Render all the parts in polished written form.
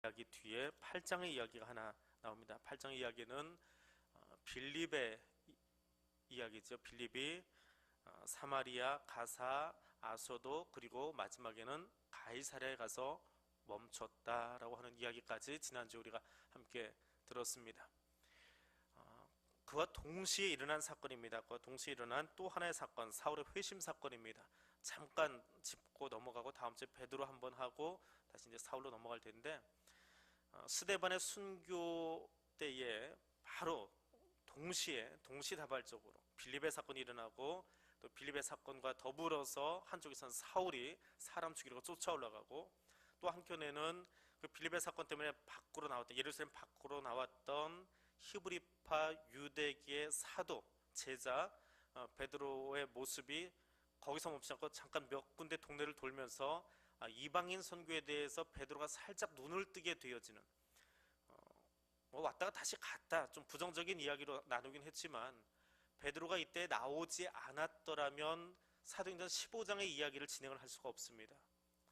이야기 뒤에 8장의 이야기가 하나 나옵니다. 8장의 이야기는 빌립의 이야기죠. 빌립이 사마리아, 가사, 아소도 그리고 마지막에는 가이사랴에 가서 멈췄다라고 하는 이야기까지 지난주에 우리가 함께 들었습니다. 그와 동시에 일어난 사건입니다. 그와 동시에 일어난 또 하나의 사건, 사울의 회심 사건입니다. 잠깐 짚고 넘어가고 다음 주에 베드로 한번 하고 다시 이제 사울로 넘어갈 텐데, 스데반의 순교 때에 바로 동시다발적으로 빌립의 사건이 일어나고, 또 빌립의 사건과 더불어서 한쪽에서는 사울이 사람 죽이려고 쫓아 올라가고, 또 한켠에는 그 빌립의 사건 때문에 예루살렘 밖으로 나왔던 히브리파 유대계의 사도 제자 베드로의 모습이 거기서 멈추지 않고 잠깐 몇 군데 동네를 돌면서 이방인 선교에 대해서 베드로가 살짝 눈을 뜨게 되어지는, 왔다가 다시 갔다 좀 부정적인 이야기로 나누긴 했지만, 베드로가 이때 나오지 않았더라면 사도행전 15장의 이야기를 진행을 할 수가 없습니다.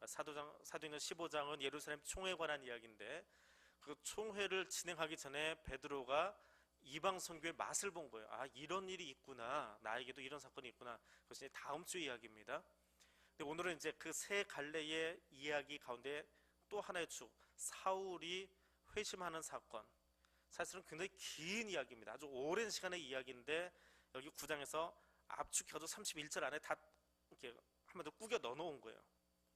사도행전 15장은 예루살렘 총회에 관한 이야기인데, 그 총회를 진행하기 전에 베드로가 이방 선교의 맛을 본 거예요. 이런 일이 있구나, 나에게도 이런 사건이 있구나. 그것이 다음 주 이야기입니다. 근데 오늘은 이제 그 세 갈래의 이야기 가운데 또 하나의 축, 사울이 회심하는 사건. 사실은 굉장히 긴 이야기입니다. 아주 오랜 시간의 이야기인데, 여기 9장에서 압축해서 31절 안에 다 이렇게 한마디로 꾸겨 넣어 놓은 거예요.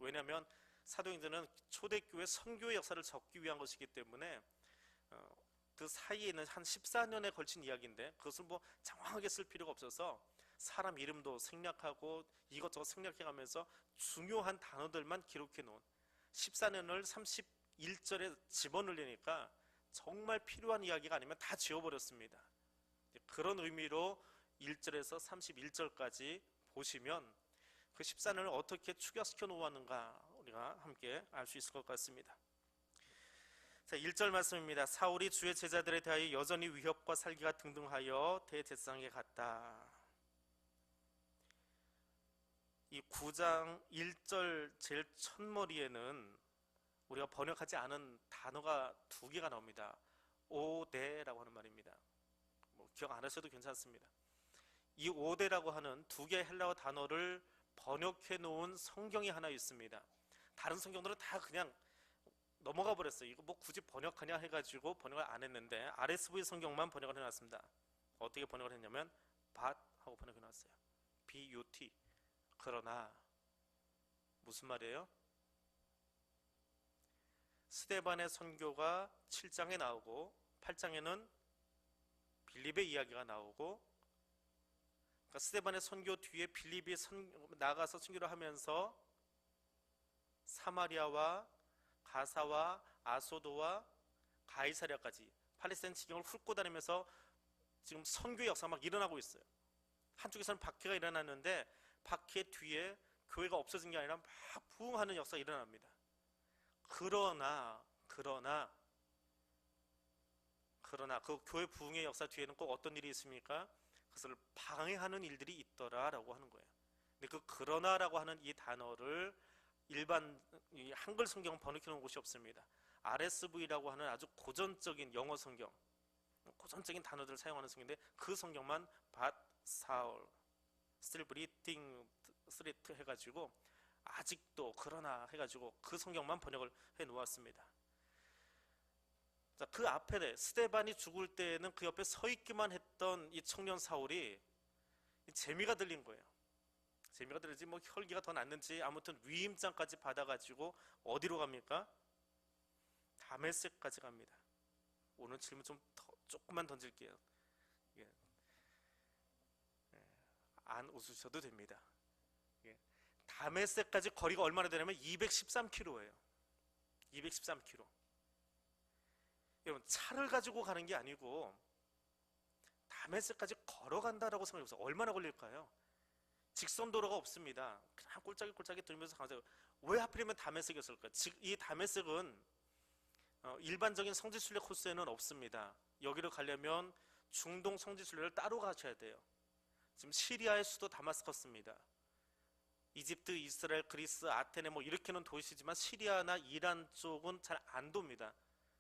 왜냐하면 사도행전은 초대교회 선교의 역사를 적기 위한 것이기 때문에, 그 사이에는 한 14년에 걸친 이야기인데 그것을 뭐 장황하게 쓸 필요가 없어서 사람 이름도 생략하고 이것저것 생략해가면서 중요한 단어들만 기록해 놓은, 14년을 31절에 집어넣으려니까 정말 필요한 이야기가 아니면 다 지워버렸습니다. 그런 의미로 1절에서 31절까지 보시면 그 14년을 어떻게 축약시켜 놓았는가 우리가 함께 알 수 있을 것 같습니다. 자, 1절 말씀입니다. 사울이 주의 제자들에 대하여 여전히 위협과 살기가 등등하여 대제사장에게 갔다. 이 9장 1절 제일 첫머리에는 우리가 번역하지 않은 단어가 두 개가 나옵니다. 오대라고 하는 말입니다. 기억 안 하셔도 괜찮습니다. 이 오대라고 하는 두 개의 헬라어 단어를 번역해 놓은 성경이 하나 있습니다. 다른 성경들은 다 그냥 넘어가 버렸어요. 이거 뭐 굳이 번역하냐 해가지고 번역을 안 했는데, RSV 성경만 번역을 해놨습니다. 어떻게 번역을 했냐면 but 하고 번역해 놨어요. but. 그러나 무슨 말이에요? 스데반의 선교가 7장에 나오고 8장에는 빌립의 이야기가 나오고, 그러니까 스데반의 선교 뒤에 빌립이 나가서 선교를 하면서 사마리아와 가사와 아소도와 가이사랴까지 팔레스타인 지경을 훑고 다니면서 지금 선교의 역사가 막 일어나고 있어요. 한쪽에서는 박해가 일어났는데 박해 뒤에 교회가 없어진 게 아니라 막 부흥하는 역사가 일어납니다. 그러나 그 교회 부흥의 역사 뒤에는 꼭 어떤 일이 있습니까? 그것을 방해하는 일들이 있더라라고 하는 거예요. 근데 그 그러나라고 하는 이 단어를 일반 한글 성경은 번역해 놓은 곳이 없습니다. RSV라고 하는 아주 고전적인 영어 성경, 고전적인 단어들을 사용하는 성경인데 그 성경만 but Saul, still breathing, threat 해가지고 아직도 그러나 해가지고 그 성경만 번역을 해 놓았습니다. 자, 그 앞에 스데반이 죽을 때는 그 옆에 서 있기만 했던 이 청년 사울이 재미가 들린 거예요. 재미가 들지 뭐 혈기가 더 났는지 아무튼 위임장까지 받아가지고 어디로 갑니까? 다메섹까지 갑니다. 오늘 질문 조금만 던질게요. 안 웃으셔도 됩니다. 다메섹까지 거리가 얼마나 되냐면 213km예요. 213km. 여러분, 차를 가지고 가는 게 아니고 다메섹까지 걸어간다라고 생각해보세요. 얼마나 걸릴까요? 직선 도로가 없습니다. 그냥 꼴짝이 들면서 가세요. 왜 하필이면 다메섹이었을까요? 이 다메섹은 일반적인 성지순례 코스에는 없습니다. 여기로 가려면 중동 성지순례를 따로 가셔야 돼요. 지금 시리아의 수도 다마스커스입니다. 이집트, 이스라엘, 그리스, 아테네 뭐 이렇게는 도시지만 시리아나 이란 쪽은 잘 안 돕니다.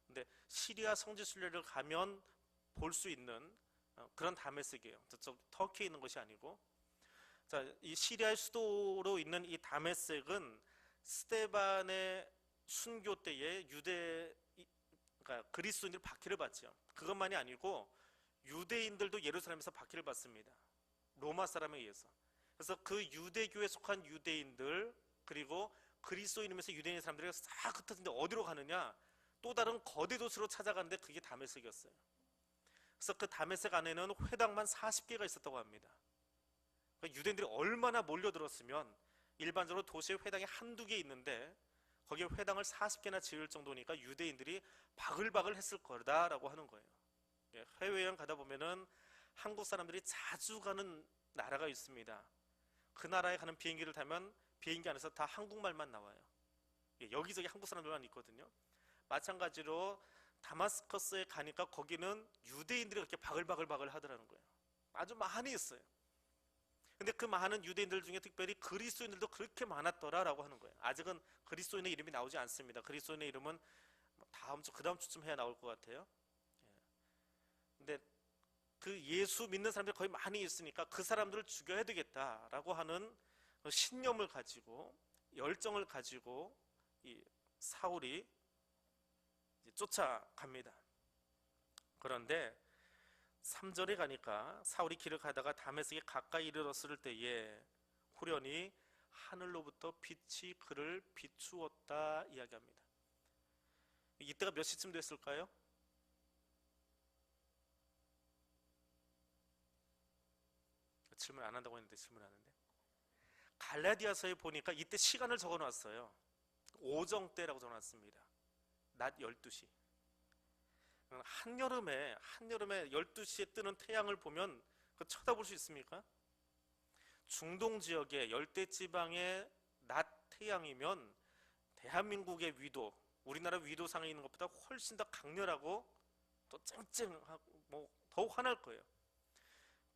근데 시리아 성지 순례를 가면 볼 수 있는 그런 다메섹이에요. 저쪽 터키에 있는 것이 아니고, 자, 이 시리아의 수도로 있는 이 다메섹은 스데반의 순교 때에 그러니까 그리스도인들 박해를 받죠. 그것만이 아니고 유대인들도 예루살렘에서 박해를 받습니다. 로마 사람에 의해서. 그래서 그 유대교에 속한 유대인들, 그리고 그리스도인이면서 유대인 사람들이 싹 흩어진데 어디로 가느냐? 또 다른 거대 도시로 찾아가는데 그게 다메섹이었어요. 그래서 그 다메섹 안에는 회당만 40개가 있었다고 합니다. 그러니까 유대인들이 얼마나 몰려들었으면, 일반적으로 도시에 회당이 한두 개 있는데 거기에 회당을 40개나 지을 정도니까 유대인들이 바글바글 했을 거다라고 하는 거예요. 해외여행 가다 보면은 한국 사람들이 자주 가는 나라가 있습니다. 그 나라에 가는 비행기를 타면 비행기 안에서 다 한국말만 나와요. 여기저기 한국 사람들만 있거든요. 마찬가지로 다마스커스에 가니까 거기는 유대인들이 그렇게 바글바글 하더라는 거예요. 아주 많이 있어요. 근데 그 많은 유대인들 중에 특별히 그리스도인들도 그렇게 많았더라라고 하는 거예요. 아직은 그리스도인의 이름이 나오지 않습니다. 그리스도인의 이름은 그 다음 주쯤 해야 나올 것 같아요. 근데 그 예수 믿는 사람들이 거의 많이 있으니까 그 사람들을 죽여야 되겠다라고 하는 신념을 가지고, 열정을 가지고 이 사울이 쫓아갑니다. 그런데 3절에 가니까 사울이 길을 가다가 다메섹에 가까이 이르렀을 때에 후련히 하늘로부터 빛이 그를 비추었다 이야기합니다. 이때가 몇 시쯤 됐을까요? 질문 안 한다고 했는데 질문하는데, 갈라디아서에 보니까 이때 시간을 적어놨어요. 오정때라고 적어놨습니다. 낮 12시. 한여름에 12시에 뜨는 태양을 보면 쳐다볼 수 있습니까? 중동 지역의 열대지방의 낮 태양이면 대한민국의 위도, 우리나라 위도상에 있는 것보다 훨씬 더 강렬하고 또 쨍쨍하고 더욱 환할 거예요.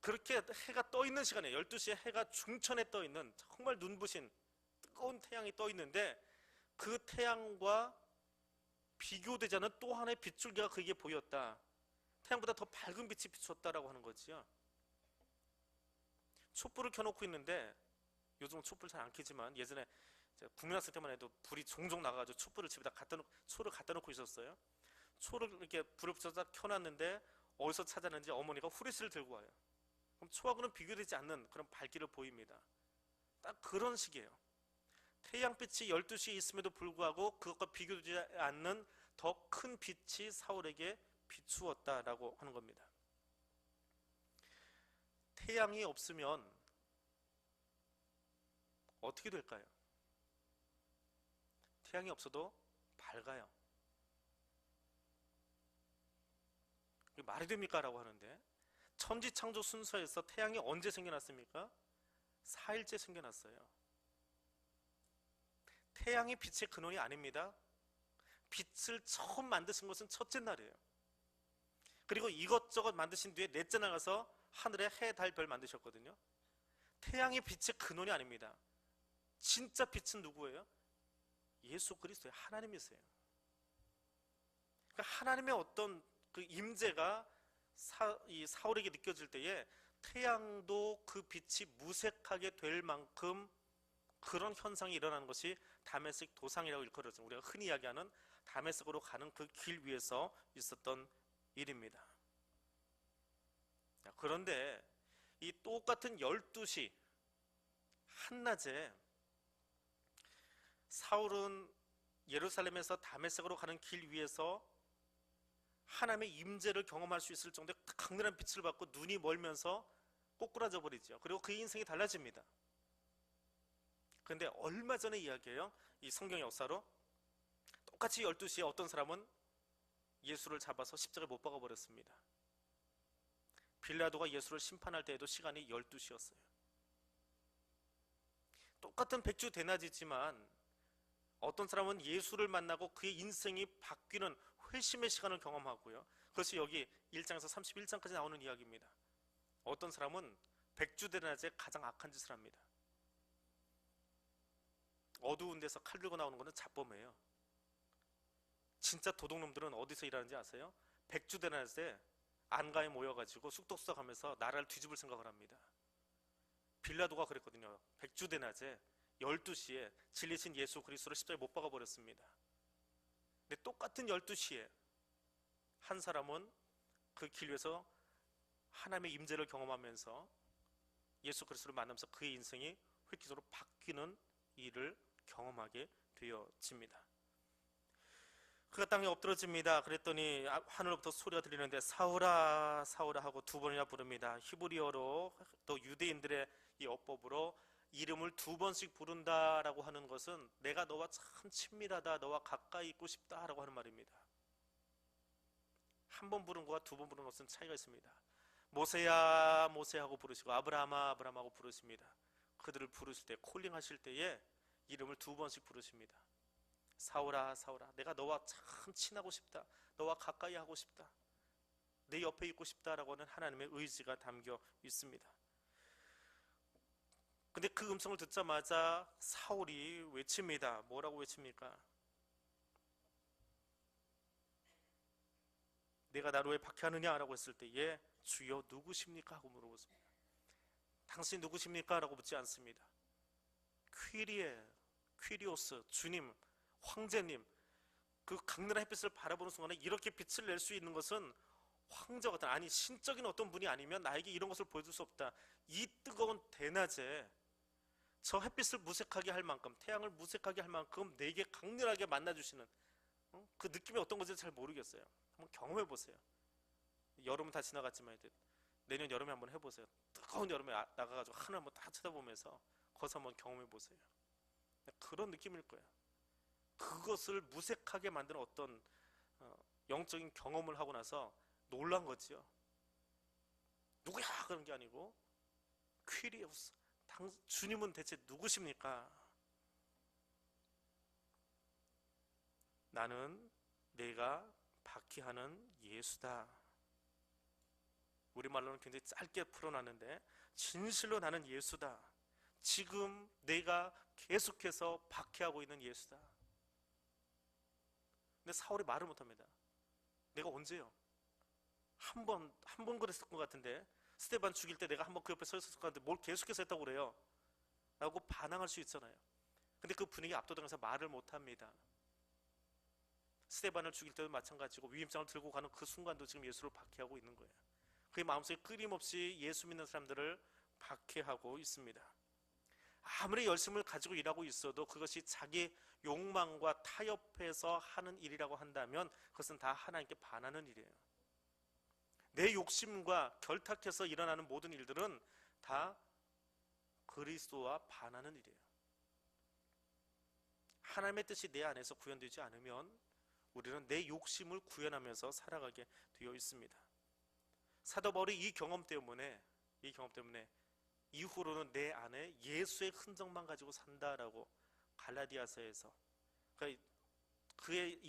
그렇게 해가 떠 있는 시간에 12시에 해가 중천에 떠 있는 정말 눈부신 뜨거운 태양이 떠 있는데, 그 태양과 비교되지 않은 또 하나의 빗줄기가 그에게 보였다. 태양보다 더 밝은 빛이 비추었다라고 하는 거지요. 촛불을 켜놓고 있는데, 요즘은 촛불 잘 안 켜지만 예전에 국민학생 때만 해도 불이 종종 나가가지고 초를 갖다 놓고 있었어요. 초를 이렇게 불을 붙여서 켜놨는데 어디서 찾았는지 어머니가 후레쉬를 들고 와요. 그럼 초하고는 비교되지 않는 그런 밝기를 보입니다. 딱 그런 식이에요. 태양빛이 12시에 있음에도 불구하고 그것과 비교되지 않는 더 큰 빛이 사울에게 비추었다라고 하는 겁니다. 태양이 없으면 어떻게 될까요? 태양이 없어도 밝아요. 이게 말이 됩니까? 라고 하는데, 천지창조 순서에서 태양이 언제 생겨났습니까? 4일째 생겨났어요. 태양이 빛의 근원이 아닙니다. 빛을 처음 만드신 것은 첫째 날이에요. 그리고 이것저것 만드신 뒤에 넷째 날 가서 하늘에 해, 달, 별 만드셨거든요. 태양이 빛의 근원이 아닙니다. 진짜 빛은 누구예요? 예수 그리스도의 하나님이세요. 그러니까 하나님의 어떤 그 임재가 이 사울에게 느껴질 때에 태양도 그 빛이 무색하게 될 만큼 그런 현상이 일어나는 것이 다메섹 도상이라고 일컬어져 우리가 흔히 이야기하는 다메섹으로 가는 그 길 위에서 있었던 일입니다. 그런데 이 똑같은 12시 한낮에 사울은 예루살렘에서 다메섹으로 가는 길 위에서 하나님의 임재를 경험할 수 있을 정도의 강렬한 빛을 받고 눈이 멀면서 꼬꾸라져 버리죠. 그리고 그의 인생이 달라집니다. 그런데 얼마 전에 이야기예요. 이 성경 역사로 똑같이 12시에 어떤 사람은 예수를 잡아서 십자가에 못 박아 버렸습니다. 빌라도가 예수를 심판할 때에도 시간이 12시였어요. 똑같은 백주 대낮이지만 어떤 사람은 예수를 만나고 그의 인생이 바뀌는 회심의 시간을 경험하고요. 그것이 여기 1장에서 31장까지 나오는 이야기입니다. 어떤 사람은 백주 대낮에 가장 악한 짓을 합니다. 어두운 데서 칼 들고 나오는 것은 잡범이에요. 진짜 도둑놈들은 어디서 일하는지 아세요? 백주대낮에 안가에 모여가지고 쑥덕쑥덕하면서 나라를 뒤집을 생각을 합니다. 빌라도가 그랬거든요. 백주대낮에 12시에 진리신 예수 그리스도를 십자가에 못 박아버렸습니다. 근데 똑같은 12시에 한 사람은 그 길 위에서 하나님의 임재를 경험하면서 예수 그리스도를 만나면서 그의 인생이 획기적으로 바뀌는 일을 경험하게 되어집니다. 그가 땅에 엎드러집니다. 그랬더니 하늘로부터 소리가 들리는데 사울아 사울아 하고 두 번이나 부릅니다. 히브리어로 또 유대인들의 이 어법으로 이름을 두 번씩 부른다라고 하는 것은 내가 너와 참 친밀하다, 너와 가까이 있고 싶다라고 하는 말입니다. 한 번 부른 것과 두 번 부른 것은 차이가 있습니다. 모세야 모세야 하고 부르시고 아브라함아 아브라함 하고 부르십니다. 그들을 부르실 때, 콜링 하실 때에 이름을 두 번씩 부르십니다. 사울아 사울아 내가 너와 참 친하고 싶다, 너와 가까이 하고 싶다, 내 옆에 있고 싶다라고 하는 하나님의 의지가 담겨 있습니다. 근데 그 음성을 듣자마자 사울이 외칩니다. 뭐라고 외칩니까? 내가 나를 왜 박해하느냐 라고 했을 때에 주여 누구십니까? 하고 물어보습니다. 당신 누구십니까? 라고 묻지 않습니다. 퀴리에, 퀴리오스, 주님, 황제님, 그 강렬한 햇빛을 바라보는 순간에 이렇게 빛을 낼 수 있는 것은 황제 같은, 아니 신적인 어떤 분이 아니면 나에게 이런 것을 보여줄 수 없다. 이 뜨거운 대낮에 저 햇빛을 무색하게 할 만큼, 태양을 무색하게 할 만큼 내게 강렬하게 만나주시는 그 느낌이 어떤 건지 잘 모르겠어요. 한번 경험해 보세요. 여름은 다 지나갔지만 내년 여름에 한번 해보세요. 뜨거운 여름에 나가가지고 하늘 한번 다 쳐다보면서 거기서 한번 경험해 보세요. 그런 느낌일 거예요. 그것을 무색하게 만드는 어떤 영적인 경험을 하고 나서 놀란 거지요. 누구야 그런 게 아니고 퀴리오스, 주님은 대체 누구십니까? 나는 내가 박해하는 예수다. 우리말로는 굉장히 짧게 풀어놨는데 진실로 나는 예수다. 지금 내가 계속해서 박해하고 있는 예수다. 근데 사울이 말을 못합니다. 내가 언제요? 한 번 그랬을 것 같은데, 스데반 죽일 때 내가 한 번 그 옆에 서 있었을 것 같은데 뭘 계속해서 했다고 그래요? 라고 반항할 수 있잖아요. 근데 그 분위기에 압도당해서 말을 못합니다. 스데반을 죽일 때도 마찬가지고 위임장을 들고 가는 그 순간도 지금 예수를 박해하고 있는 거예요. 그의 마음속에 끊임없이 예수 믿는 사람들을 박해하고 있습니다. 아무리 열심을 가지고 일하고 있어도 그것이 자기 욕망과 타협해서 하는 일이라고 한다면 그것은 다 하나님께 반하는 일이에요. 내 욕심과 결탁해서 일어나는 모든 일들은 다 그리스도와 반하는 일이에요. 하나님의 뜻이 내 안에서 구현되지 않으면 우리는 내 욕심을 구현하면서 살아가게 되어 있습니다. 사도 바울이 이 경험 때문에 이후로는 내 안에 예수의 흔적만 가지고 산다라고 갈라디아서에서, 그러니까 그의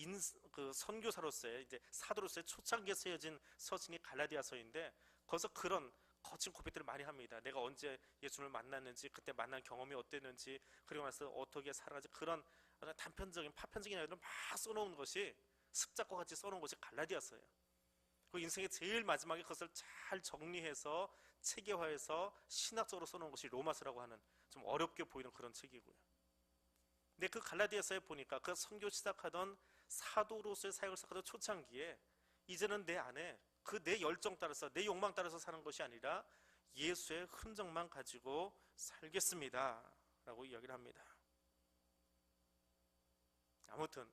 그 선교사로서의, 이제 사도로서의 초창기에 쓰여진 서신이 갈라디아서인데 거기서 그런 거친 고백들을 많이 합니다. 내가 언제 예수를 만났는지, 그때 만난 경험이 어땠는지, 그리고 나서 어떻게 살아가지, 그런 단편적인 파편적인 이야기를 막 써놓은 것이, 습작과 같이 써놓은 것이 갈라디아서예요. 그 인생의 제일 마지막에 그것을 잘 정리해서 체계화해서 신학적으로 써놓은 것이 로마서라고 하는 좀 어렵게 보이는 그런 책이고요. 근데 그 갈라디아서에 보니까 그 선교 시작하던 사도로서의 사역을 시작하던 초창기에 이제는 내 안에 그 내 열정 따라서, 내 욕망 따라서 사는 것이 아니라 예수의 흔적만 가지고 살겠습니다 라고 이야기를 합니다. 아무튼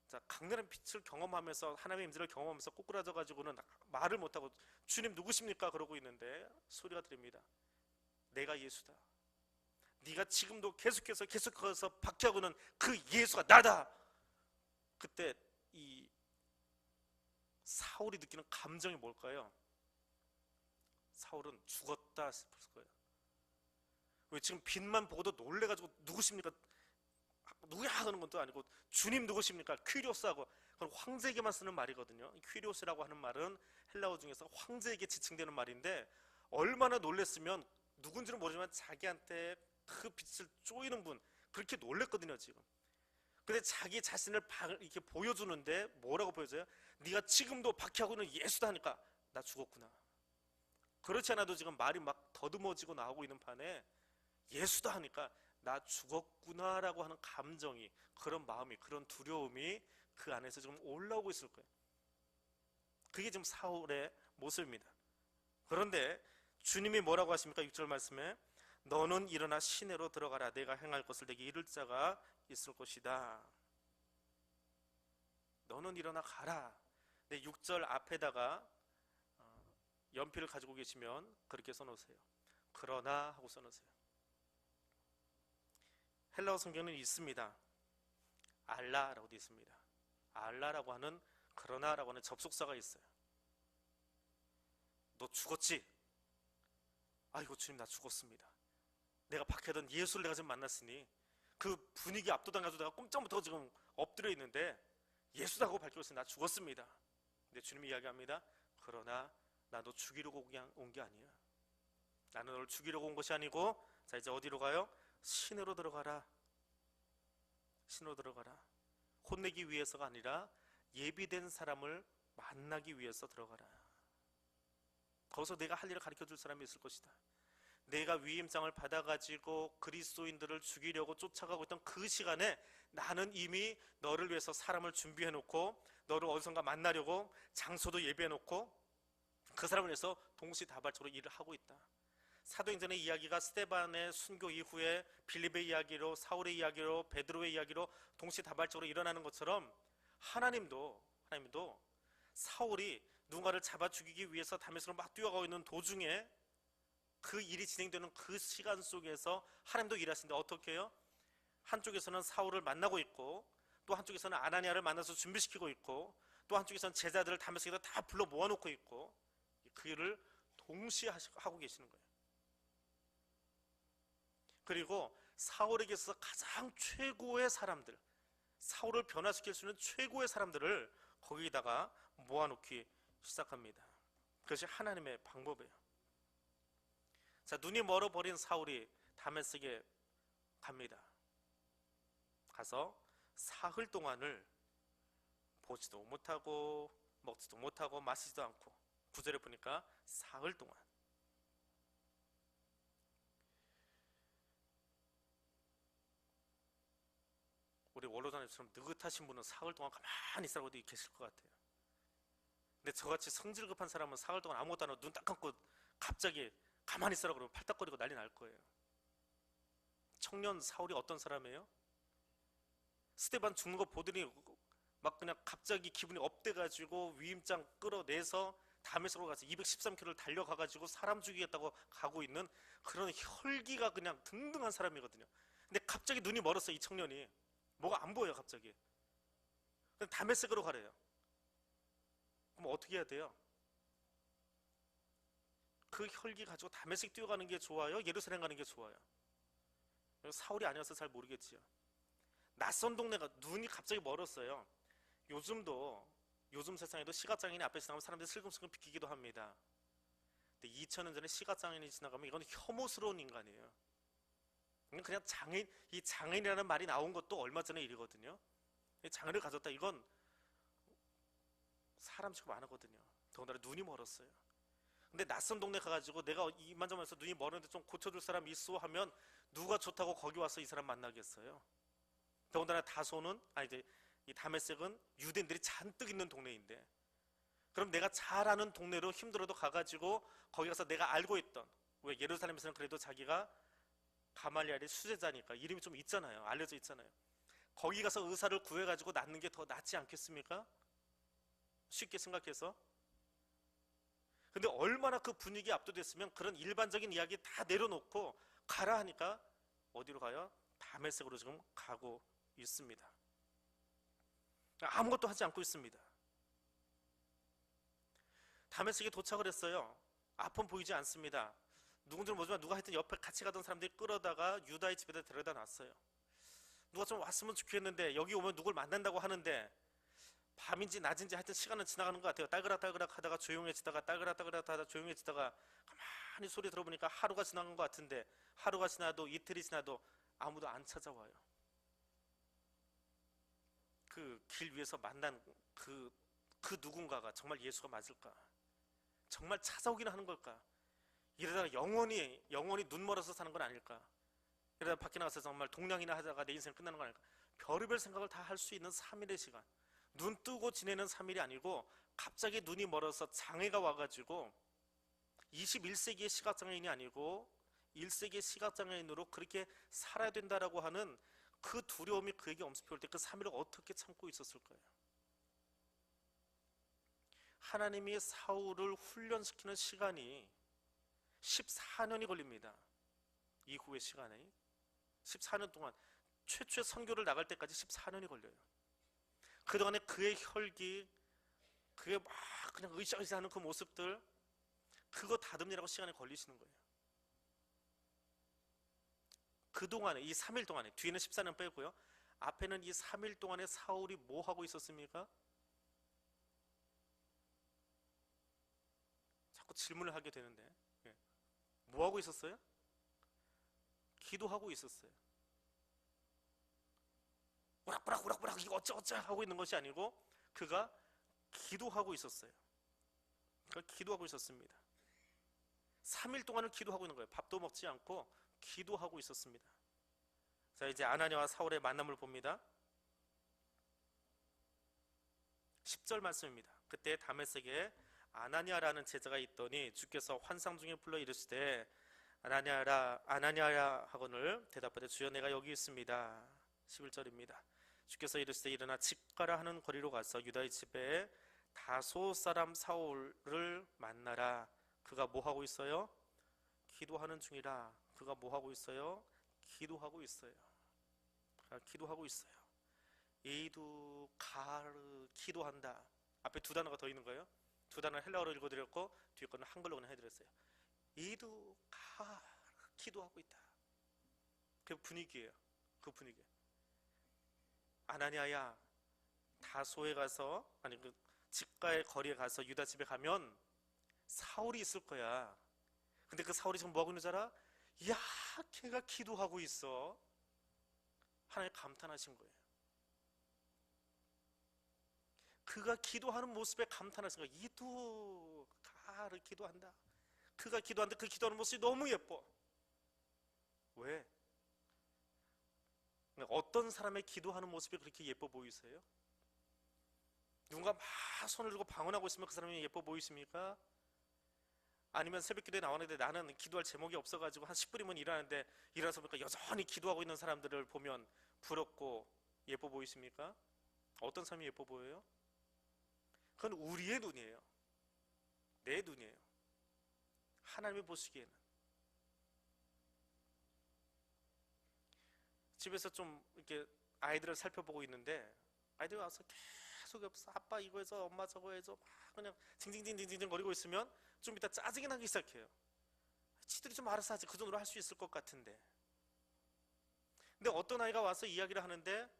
자, 강렬한 빛을 경험하면서, 하나님의 임재를 경험하면서 꼬꾸라져 가지고는 말을 못하고 주님 누구십니까? 그러고 있는데 소리가 들립니다. 내가 예수다. 네가 지금도 계속해서 박해하고는 그 예수가 나다. 그때 이 사울이 느끼는 감정이 뭘까요? 사울은 죽었다 싶을 거예요. 왜 지금 빛만 보고도 놀래가지고 누구십니까? 누구야 하는 것도 아니고 주님 누구십니까? 퀴리오스하고, 그건 황제에게만 쓰는 말이거든요. 퀴리오스라고 하는 말은 헬라어 중에서 황제에게 지칭되는 말인데 얼마나 놀랬으면, 누군지는 모르지만 자기한테 그 빛을 쪼이는 분, 그렇게 놀랬거든요 지금. 근데 자기 자신을 이렇게 보여주는데 뭐라고 보여줘요? 네가 지금도 박해하고 있는 예수다 하니까 나 죽었구나. 그렇지 않아도 지금 말이 막 더듬어지고 나오고 있는 판에 예수다 하니까 나 죽었구나라고 하는 감정이, 그런 마음이, 그런 두려움이 그 안에서 지금 올라오고 있을 거예요. 그게 지금 사울의 모습입니다. 그런데 주님이 뭐라고 하십니까? 6절 말씀에 너는 일어나 시내로 들어가라. 내가 행할 것을 내게 이를 자가 있을 것이다. 너는 일어나 가라. 네, 6절 앞에다가 연필을 가지고 계시면 그렇게 써놓으세요. 그러나 하고 써놓으세요. 헬라어 성경은 있습니다. 알라라고 되어 있습니다. 알라라고 하는, 그러나라고 하는 접속사가 있어요. 너 죽었지? 아이고 주님 나 죽었습니다. 내가 박해던 예수를 내가 지금 만났으니 그 분위기 압도당해서 내가 꼼짝 못하고 지금 엎드려 있는데 예수라고 밝혔으니 나 죽었습니다. 근데 주님이 이야기합니다. 그러나 나 너 죽이려고 온 게 아니야. 나는 너를 죽이려고 온 것이 아니고, 자 이제 어디로 가요? 시내로 들어가라. 시내로 들어가라. 혼내기 위해서가 아니라 예비된 사람을 만나기 위해서 들어가라. 거기서 내가 할 일을 가르쳐 줄 사람이 있을 것이다. 내가 위임장을 받아가지고 그리스도인들을 죽이려고 쫓아가고 있던 그 시간에 나는 이미 너를 위해서 사람을 준비해놓고 너를 어디선가 만나려고 장소도 예비해놓고 그 사람을 위해서 동시다발적으로 일을 하고 있다. 사도행전의 이야기가 스데반의 순교 이후에 빌립의 이야기로, 사울의 이야기로, 베드로의 이야기로 동시다발적으로 일어나는 것처럼 하나님도 사울이 누군가를 잡아 죽이기 위해서 다메섹으로 막 뛰어가고 있는 도중에 그 일이 진행되는 그 시간 속에서 하나님도 일하시는데 어떻게 해요? 한쪽에서는 사울을 만나고 있고 또 한쪽에서는 아나니아를 만나서 준비시키고 있고 또 한쪽에서는 제자들을 다메섹에다 다 불러 모아놓고 있고 그 일을 동시에 하고 계시는 거예요. 그리고 사울에게서 가장 최고의 사람들, 사울을 변화시킬 수 있는 최고의 사람들을 거기다가 모아놓기 시작합니다. 그것이 하나님의 방법이에요. 자, 눈이 멀어버린 사울이 다메섹에 갑니다. 가서 사흘 동안을 보지도 못하고 먹지도 못하고 마시지도 않고, 9절에 보니까 사흘 동안. 우리 원로자님처럼 느긋하신 분은 사흘 동안 가만히 있으라고 어디 계실 것 같아요. 근데 저같이 성질 급한 사람은 사흘 동안 아무것도 안 하고 눈 딱 감고 갑자기 가만히 있으라고 그러면 팔딱거리고 난리 날 거예요. 청년 사울이 어떤 사람이에요? 스데반 죽는 거 보더니 막 그냥 갑자기 기분이 업돼가지고 위임장 끌어내서 다메섹으로 가서 213km를 달려가가지고 사람 죽이겠다고 가고 있는 그런 혈기가 그냥 등등한 사람이거든요. 근데 갑자기 눈이 멀었어요. 이 청년이 뭐가 안 보여요. 갑자기 그냥 다메섹으로 가래요. 그럼 어떻게 해야 돼요? 그 혈기 가지고 다메섹 뛰어가는 게 좋아요? 예루살렘 가는 게 좋아요? 사울이 아니어서 잘 모르겠지요. 낯선 동네가 눈이 갑자기 멀었어요. 요즘 세상에도 시각장애인이 앞에 지나가면 사람들이 슬금슬금 비키기도 합니다. 근데 2000년 전에 시각장애인이 지나가면 이건 혐오스러운 인간이에요. 그냥 장애인, 이 장애인이라는 말이 나온 것도 얼마 전의 일이거든요. 장애를 가졌다, 이건 사람 취급 안 하거든요. 더군다나 눈이 멀었어요. 근데 낯선 동네 가가지고 내가 이만저만해서 눈이 멀었는데 좀 고쳐줄 사람 있어 하면 누가 좋다고 거기 와서 이 사람 만나겠어요? 더군다나 이 다메섹은 유대인들이 잔뜩 있는 동네인데, 그럼 내가 잘 아는 동네로 힘들어도 가가지고 거기 가서 내가 알고 있던, 왜 예루살렘에서는 그래도 자기가 가말리엘의 수제자니까 이름이 좀 있잖아요. 알려져 있잖아요. 거기 가서 의사를 구해가지고 낫는 게 더 낫지 않겠습니까? 쉽게 생각해서. 근데 얼마나 그 분위기에 압도됐으면 그런 일반적인 이야기 다 내려놓고 가라 하니까 어디로 가요? 다메섹으로 지금 가고 있습니다. 아무것도 하지 않고 있습니다. 다메섹에 도착을 했어요. 앞은 보이지 않습니다. 누군지는 모르지만 누가 하여튼 옆에 같이 가던 사람들이 끌어다가 유다의 집에다 데려다 놨어요. 누가 좀 왔으면 좋겠는데 여기 오면 누굴 만난다고 하는데 밤인지 낮인지 하여튼 시간은 지나가는 것 같아요. 딸그락딸그락 하다가 조용해지다가 딸그락딸그락 하다가 조용해지다가 가만히 소리 들어보니까 하루가 지나간 것 같은데, 하루가 지나도 이틀이 지나도 아무도 안 찾아와요. 그 길 위에서 만난 그 누군가가 정말 예수가 맞을까? 정말 찾아오긴 하는 걸까? 이러다가 영원히 눈 멀어서 사는 건 아닐까? 이러다가 밖에 나가서 정말 동냥이나 하다가 내 인생 끝나는 건 아닐까? 별의별 생각을 다 할 수 있는 3일의 시간. 눈 뜨고 지내는 3일이 아니고 갑자기 눈이 멀어서 장애가 와가지고 21세기의 시각장애인이 아니고 1세기의 시각장애인으로 그렇게 살아야 된다라고 하는 그 두려움이 그에게 엄습해 올 때 그 3일을 어떻게 참고 있었을 거예요? 하나님이 사울을 훈련시키는 시간이 14년이 걸립니다. 이후의 시간에 14년 동안 최초의 선교를 나갈 때까지 14년이 걸려요. 그동안에 그의 혈기, 그의 막 그냥 으쌰으쌰하는 그 모습들, 그거 다듬느라고 시간이 걸리시는 거예요. 그동안에 이 3일 동안에, 뒤에는 14년 빼고요, 앞에는 이 3일 동안에 사울이 뭐 하고 있었습니까? 자꾸 질문을 하게 되는데, 뭐 하고 있었어요? 기도하고 있었어요. 우락부락 이거 어쩌 하고 있는 것이 아니고 그가 기도하고 있었어요. 그가 기도하고 있었습니다. 3일 동안을 기도하고 있는 거예요. 밥도 먹지 않고 기도하고 있었습니다. 자, 이제 아나니아와 사울의 만남을 봅니다. 10절 말씀입니다. 그때 다메섹에 아나니아라는 제자가 있더니 주께서 환상 중에 불러 이르시되 아나니아야 하거늘 대답하되 주여 내가 여기 있습니다. 11절입니다. 주께서 이르시되 일어나 집 가라 하는 거리로 가서 유다의 집에 다소 사람 사울을 만나라. 그가 뭐 하고 있어요? 기도하는 중이라. 그가 뭐 하고 있어요? 기도하고 있어요. 기도하고 있어요. 에이두 가르 기도한다. 앞에 두 단어가 더 있는 거예요. 두 단어는 헬라어로 읽어드렸고 뒤에 거는 한글로 그냥 해드렸어요. 에이두 가르 기도하고 있다. 그 분위기예요. 그 분위기. 아나니아야, 다소에 가서, 아니 그 집가의 거리에 가서 유다 집에 가면 사울이 있을 거야. 근데 그 사울이 지금 뭐 하고 있는 줄 알아? 야, 걔가 기도하고 있어. 하나님 감탄하신 거예요. 그가 기도하는 모습에 감탄하신 거예요. 이도 가를 기도한다. 그가 기도하는데 그 기도하는 모습이 너무 예뻐. 왜? 어떤 사람의 기도하는 모습이 그렇게 예뻐 보이세요? 누군가 막 손을 들고 방언하고 있으면 그 사람이 예뻐 보이십니까? 아니면 새벽 기도에 나오는데 나는 기도할 제목이 없어가지고 한 10분이면 일하는데 일어나서 보니까 여전히 기도하고 있는 사람들을 보면 부럽고 예뻐 보이십니까? 어떤 사람이 예뻐 보여요? 그건 우리의 눈이에요. 내 눈이에요. 하나님이 보시기에는. 집에서 좀 이렇게 아이들을 살펴보고 있는데 아이들이 와서 계속 옆에서 아빠 이거 해서 엄마 저거 해서 막 그냥 징징징징징 거리고 있으면 좀 이따 짜증이 나기 시작해요. 지들이 좀 알아서 하지. 그 정도로 할 수 있을 것 같은데. 근데 어떤 아이가 와서 이야기를 하는데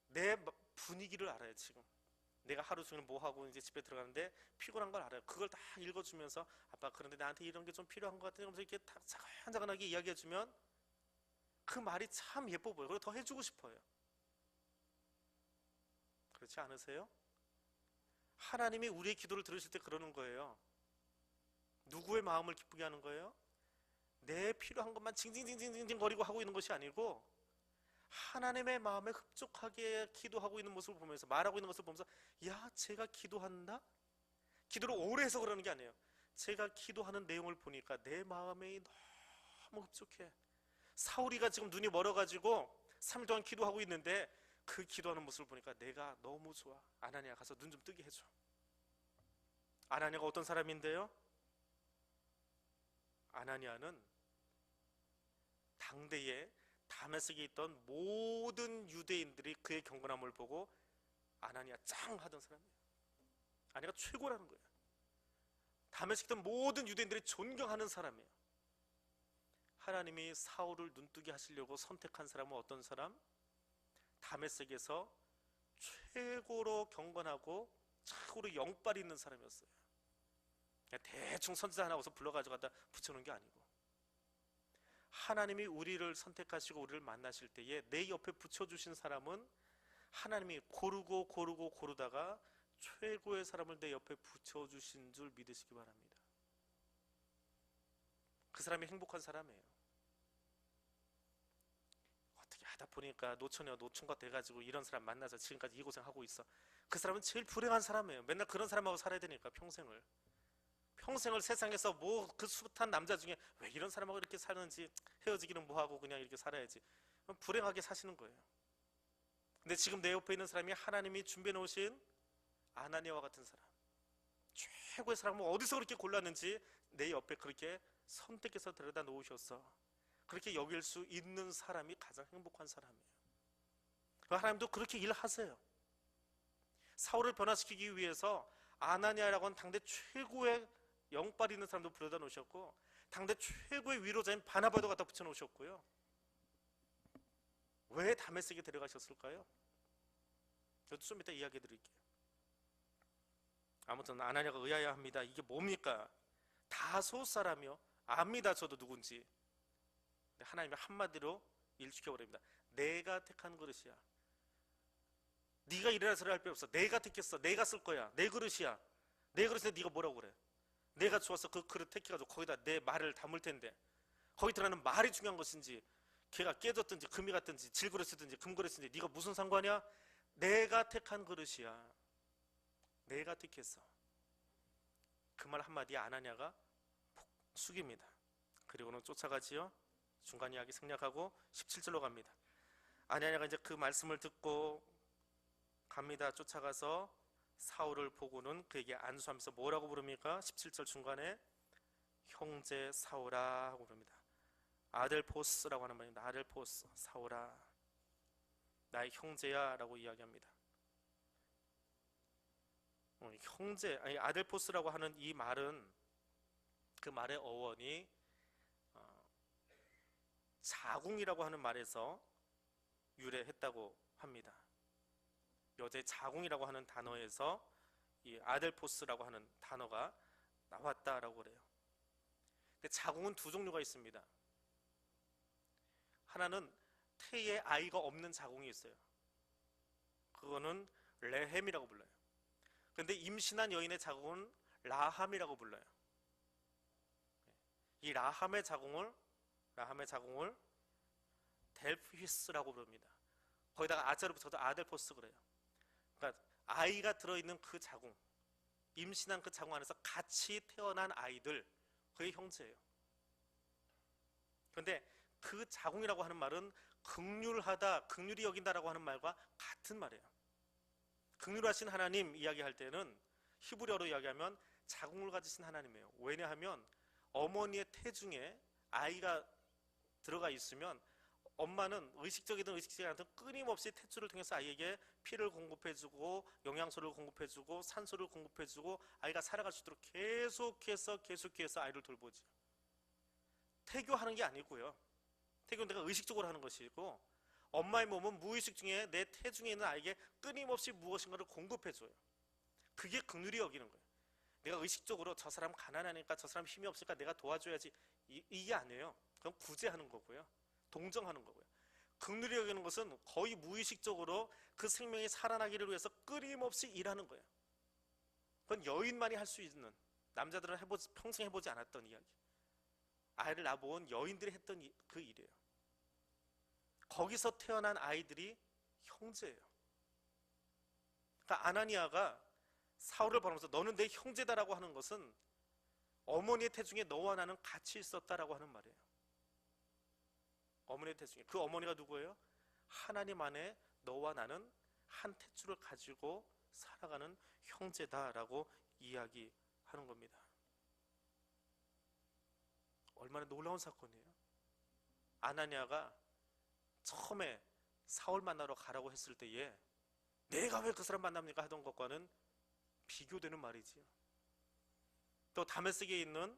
내 분위기를 알아요. 지금 내가 하루 종일 뭐 하고 이제 집에 들어가는데 피곤한 걸 알아요. 그걸 다 읽어주면서 아빠 그런데 나한테 이런 게 좀 필요한 것 같은데 하면서 이렇게 다 차근차근하게 이야기해주면 그 말이 참 예뻐 보여요. 그리고 더 해주고 싶어요. 그렇지 않으세요? 하나님이 우리의 기도를 들으실 때 그러는 거예요. 누구의 마음을 기쁘게 하는 거예요? 내 필요한 것만 징징징징징 거리고 하고 있는 것이 아니고 하나님의 마음에 흡족하게 기도하고 있는 모습을 보면서 말하고 있는 모습을 보면서 야, 제가 기도한다? 기도를 오래 해서 그러는 게 아니에요. 제가 기도하는 내용을 보니까 내 마음이 너무 흡족해. 사울이가 지금 눈이 멀어가지고 3일 동안 기도하고 있는데 그 기도하는 모습을 보니까 내가 너무 좋아. 아나니아 가서 눈 좀 뜨게 해줘. 아나니아가 어떤 사람인데요? 아나니아는 당대에 다메섹에 있던 모든 유대인들이 그의 경건함을 보고 아나니아 짱 하던 사람이에요. 아나니아가 최고라는 거예요. 다메섹에 있던 모든 유대인들이 존경하는 사람이에요. 하나님이 사울을 눈뜨게 하시려고 선택한 사람은 어떤 사람? 다메섹에서 최고로 경건하고 최고로 영빨이 있는 사람이었어요. 그냥 대충 선지자 하나 와서 불러가지고 갖다 붙여놓은 게 아니고 하나님이 우리를 선택하시고 우리를 만나실 때에 내 옆에 붙여주신 사람은 하나님이 고르다가 최고의 사람을 내 옆에 붙여주신 줄 믿으시기 바랍니다. 그 사람이 행복한 사람이에요. 어떻게 하다 보니까 노총각 돼가지고 이런 사람 만나서 지금까지 이 고생하고 있어. 그 사람은 제일 불행한 사람이에요. 맨날 그런 사람하고 살아야 되니까 평생을 세상에서 뭐 그 숱한 남자 중에 왜 이런 사람하고 이렇게 사는지, 헤어지기는 뭐하고 그냥 이렇게 살아야지. 불행하게 사시는 거예요. 근데 지금 내 옆에 있는 사람이 하나님이 준비해 놓으신 아나니아와 같은 사람, 최고의 사람을 어디서 그렇게 골랐는지 내 옆에 그렇게 선택해서 데려다 놓으셔서 그렇게 여길 수 있는 사람이 가장 행복한 사람이에요. 하나님도 그렇게 일하세요. 사울을 변화시키기 위해서 아나니아라고 하는 당대 최고의 영빨 있는 사람도 불러다 놓으셨고, 당대 최고의 위로자인 바나바도 갖다 붙여 놓으셨고요. 왜 다메섹에 데려가셨을까요? 저도 좀 이따 이야기해 드릴게요. 아무튼 아나니아가 의아해합니다. 이게 뭡니까? 다소 사람이요? 압니다, 저도 누군지. 하나님이 한마디로 일시켜버립니다. 내가 택한 그릇이야. 네가 이래라 저래라 할 필요 없어. 내가 택했어. 내가 쓸 거야. 내 그릇이야. 내 그릇에 네가 뭐라고 그래? 내가 좋아서 그 그릇 택해가지고 거기다 내 말을 담을 텐데, 거기 들어가는 말이 중요한 것인지, 걔가 깨졌든지 금이 갔든지 질그릇이든지 금그릇인지 네가 무슨 상관이야? 내가 택한 그릇이야. 내가 택했어. 그 말 한마디에 아나니아가 푹 숙입니다. 그리고는 쫓아가지요. 중간 이야기 생략하고 17절로 갑니다. 아나니아가 이제 그 말씀을 듣고 갑니다. 쫓아가서 사울을 보고는 그에게 안수하면서 뭐라고 부릅니까? 17절 중간에 형제 사울아 하고 부릅니다. 아델포스라고 하는 말입니다. 아델포스, 사울아, 나의 형제야 라고 이야기합니다. 형제, 아니 아델포스라고 하는 이 말은, 그 말의 어원이 자궁이라고 하는 말에서 유래했다고 합니다. 여자의 자궁이라고 하는 단어에서 이 아델포스라고 하는 단어가 나왔다라고 그래요. 근데 자궁은 두 종류가 있습니다. 하나는 태에 아이가 없는 자궁이 있어요. 그거는 레헴이라고 불러요. 그런데 임신한 여인의 자궁은 라함이라고 불러요. 이 라함의 자궁을 델프히스라고 부릅니다. 거기다가 아자로 붙여도 아델포스 그래요. 그러니까 아이가 들어있는 그 자궁, 임신한 그 자궁 안에서 같이 태어난 아이들, 그게 형제예요. 그런데 그 자궁이라고 하는 말은 긍휼하다, 긍휼히 여긴다라고 하는 말과 같은 말이에요. 긍휼하신 하나님 이야기할 때는 히브리어로 이야기하면 자궁을 가지신 하나님이에요. 왜냐하면 어머니의 태중에 아이가 들어가 있으면 엄마는 의식적이든 의식적이지 않든 끊임없이 탯줄을 통해서 아이에게 피를 공급해주고 영양소를 공급해주고 산소를 공급해주고 아이가 살아갈 수 있도록 계속해서 아이를 돌보죠. 태교하는 게 아니고요. 태교는 내가 의식적으로 하는 것이고, 엄마의 몸은 무의식 중에 내 태중에 있는 아이에게 끊임없이 무엇인가를 공급해줘요. 그게 긍휼히 여기는 거예요. 내가 의식적으로 저 사람 가난하니까, 저 사람 힘이 없으니까 내가 도와줘야지, 이게 아니에요. 그건 구제하는 거고요. 동정하는 거고요. 긍휼히 여기는 것은 거의 무의식적으로 그 생명이 살아나기를 위해서 끊임없이 일하는 거예요. 그건 여인만이 할 수 있는, 남자들은 평생 해보지 않았던 이야기. 아이를 낳아본 여인들이 했던 그 일이에요. 거기서 태어난 아이들이 형제예요. 그러니까 아나니아가 사울을 바라보면서 너는 내 형제다라고 하는 것은 어머니의 태중에 너와 나는 같이 있었다라고 하는 말이에요. 어머니의 태중에, 그 어머니가 누구예요? 하나님 안에 너와 나는 한 탯줄을 가지고 살아가는 형제다라고 이야기하는 겁니다. 얼마나 놀라운 사건이에요. 아나니아가 처음에 사울 만나러 가라고 했을 때에 내가 왜 그 사람 만납니까 하던 것과는 비교되는 말이지요. 또 다메섹에 있는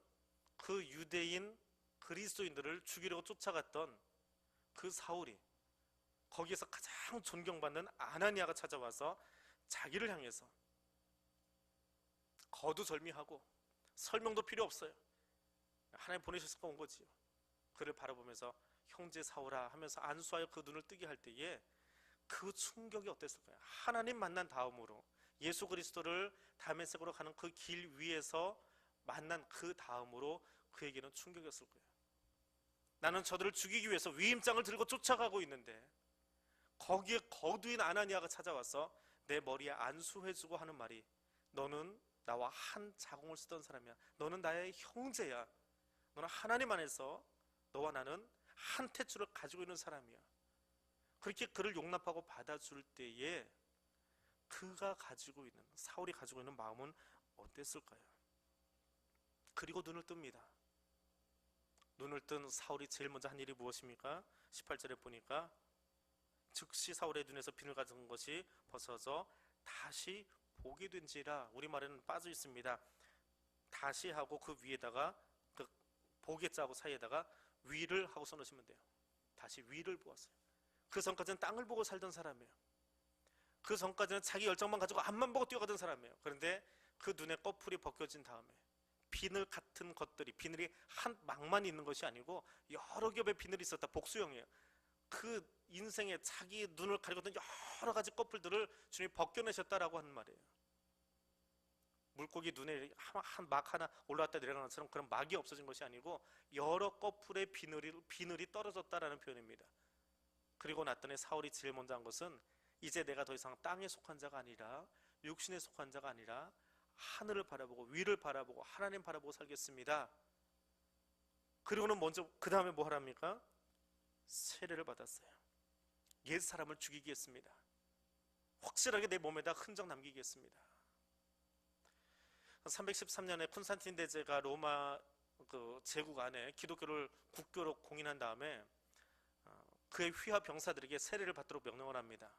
그 유대인 그리스도인들을 죽이려고 쫓아갔던 그 사울이 거기에서 가장 존경받는 아나니아가 찾아와서 자기를 향해서 거두절미하고 설명도 필요 없어요. 하나님 보내셨으니까 온 거지요. 그를 바라보면서 형제 사울아 하면서 안수하여 그 눈을 뜨게 할 때에 그 충격이 어땠을까요? 하나님 만난 다음으로 예수 그리스도를 다메섹으로 가는 그 길 위에서 만난 그 다음으로 그에게는 충격이었을 거예요. 나는 저들을 죽이기 위해서 위임장을 들고 쫓아가고 있는데 거기에 거두인 아나니아가 찾아와서 내 머리에 안수해주고 하는 말이, 너는 나와 한 자궁을 쓰던 사람이야. 너는 나의 형제야. 너는 하나님 안에서 너와 나는 한 태초를 가지고 있는 사람이야. 그렇게 그를 용납하고 받아줄 때에 그가 가지고 있는, 사울이 가지고 있는 마음은 어땠을까요? 그리고 눈을 뜹니다. 눈을 뜬 사울이 제일 먼저 한 일이 무엇입니까? 18절에 보니까 즉시 사울의 눈에서 비늘 같은 것이 벗어져 다시 보게 된지라. 우리말에는 빠져 있습니다. 다시 하고 그 위에다가 그 보겠자하고 사이에다가 위를 하고 써놓으시면 돼요. 다시 위를 보았어요. 그 전까지는 땅을 보고 살던 사람이에요. 그 전까지는 자기 열정만 가지고 앞만 보고 뛰어가던 사람이에요. 그런데 그 눈에 꺼풀이 벗겨진 다음에 비늘 같은 것들이, 비늘이 한 막만 있는 것이 아니고 여러 겹의 비늘이 있었다. 복수형이에요. 그 인생에 자기 눈을 가리고던 여러 가지 꺼풀들을 주님이 벗겨내셨다라고 하는 말이에요. 물고기 눈에 막 하나 올라왔다 내려가는 것처럼 그런 막이 없어진 것이 아니고 여러 꺼풀의 비늘이 떨어졌다라는 표현입니다. 그리고 났더니 사울이 제일 먼저 한 것은, 이제 내가 더 이상 땅에 속한 자가 아니라, 육신에 속한 자가 아니라 하늘을 바라보고 위를 바라보고 하나님 바라보고 살겠습니다. 그리고는 먼저 그 다음에 뭐 하랍니까? 세례를 받았어요. 옛 사람을 죽이겠습니다. 확실하게 내 몸에다 흔적 남기겠습니다. 313년에 콘스탄틴 대제가 로마 그 제국 안에 기독교를 국교로 공인한 다음에 그의 휘하 병사들에게 세례를 받도록 명령을 합니다.